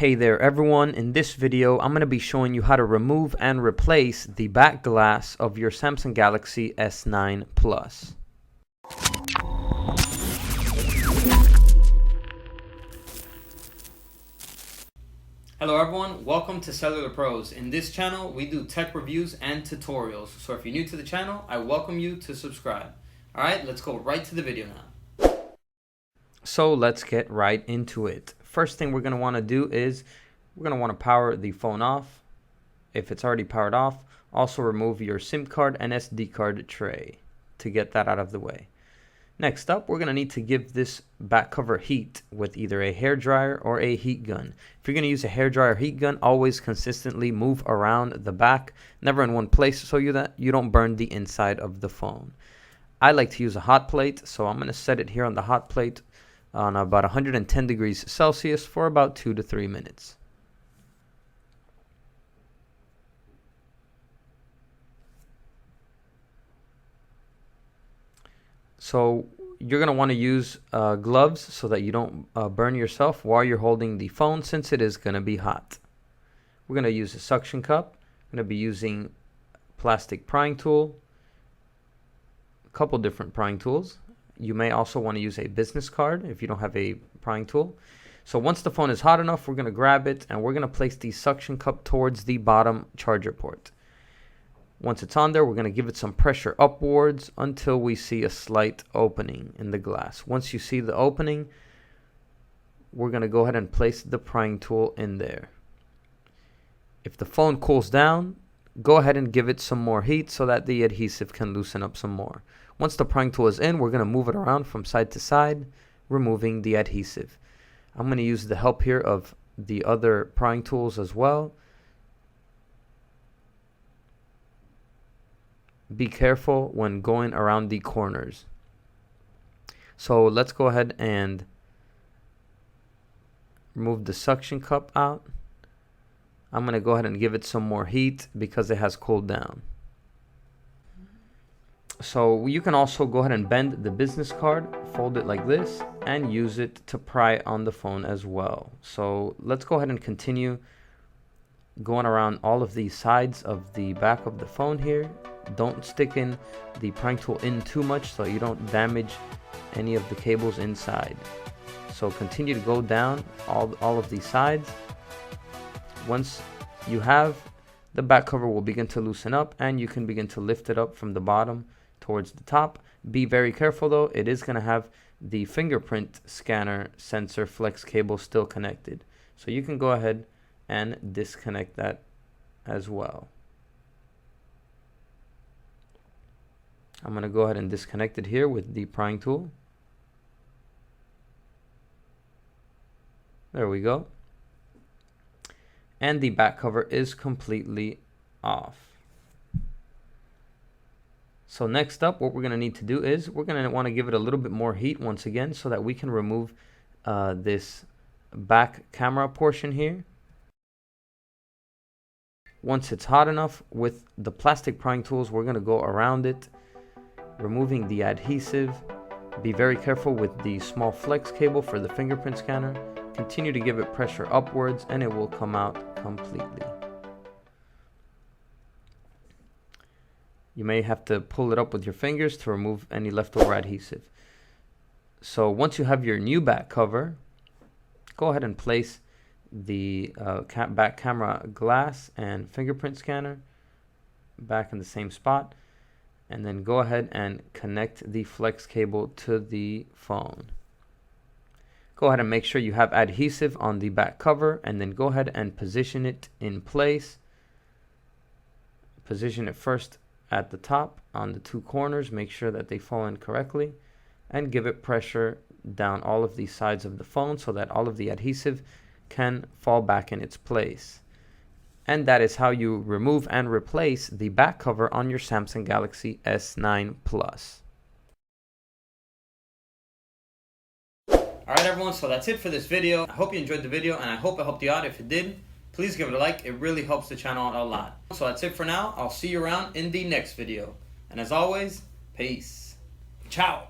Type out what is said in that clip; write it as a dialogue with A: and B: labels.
A: Hey there everyone, in this video I'm going to be showing you how to remove and replace the back glass of your Samsung Galaxy S9 Plus. Hello everyone, welcome to Cellular Pros. In this channel we do tech reviews and tutorials, so if you're new to the channel I welcome you to subscribe. Alright, let's go right to the video now. So let's get right into it. First thing we're going to want to do is we're going to want to power the phone off. If it's already powered off, also remove your SIM card and SD card tray to get that out of the way. Next up, we're going to need to give this back cover heat with either a hair dryer or a heat gun. If you're going to use a hair dryer or heat gun, always consistently move around the back, never in one place, so that you don't burn the inside of the phone. I like to use a hot plate, so I'm going to set it here on the hot plate on about 110 degrees Celsius for about 2 to 3 minutes. So you're going to want to use gloves so that you don't burn yourself while you're holding the phone, since it is going to be hot. We're going to use a suction cup. I'm going to be using plastic prying tool, a couple different prying tools. You may also want to use a business card if you don't have a prying tool. So once the phone is hot enough, we're going to grab it and we're going to place the suction cup towards the bottom charger port. Once it's on there, we're going to give it some pressure upwards until we see a slight opening in the glass. Once you see the opening, we're going to go ahead and place the prying tool in there. If the phone cools down, go ahead and give it some more heat so that the adhesive can loosen up some more. Once the prying tool is in, we're going to move it around from side to side, removing the adhesive. I'm going to use the help here of the other prying tools as well. Be careful when going around the corners. So let's go ahead and remove the suction cup out. I'm going to go ahead and give it some more heat because it has cooled down. So you can also go ahead and bend the business card, fold it like this, and use it to pry on the phone as well. So let's go ahead and continue going around all of the sides of the back of the phone here. Don't stick in the prying tool in too much so you don't damage any of the cables inside. So continue to go down all of these sides. Once you have, the back cover will begin to loosen up and you can begin to lift it up from the bottom towards the top. Be very careful though, it is going to have the fingerprint scanner sensor flex cable still connected. So you can go ahead and disconnect that as well. I'm going to go ahead and disconnect it here with the prying tool. There we go. And the back cover is completely off. So next up, what we're going to need to do is we're going to want to give it a little bit more heat once again so that we can remove this back camera portion here. Once it's hot enough, with the plastic prying tools, we're going to go around it, removing the adhesive. Be very careful with the small flex cable for the fingerprint scanner. Continue to give it pressure upwards and it will come out completely. You may have to pull it up with your fingers to remove any leftover adhesive. So once you have your new back cover, go ahead and place the back camera glass and fingerprint scanner back in the same spot, and then go ahead and connect the flex cable to the phone. Go ahead and make sure you have adhesive on the back cover, and then go ahead and position it in place. Position it first at the top on the two corners, make sure that they fall in correctly, and give it pressure down all of the sides of the phone so that all of the adhesive can fall back in its place. And that is how you remove and replace the back cover on your Samsung Galaxy S9 Plus. Alright everyone, so that's it for this video. I hope you enjoyed the video and I hope it helped you out. If it did, please give it a like. It really helps the channel out a lot. So that's it for now. I'll see you around in the next video. And as always, peace. Ciao.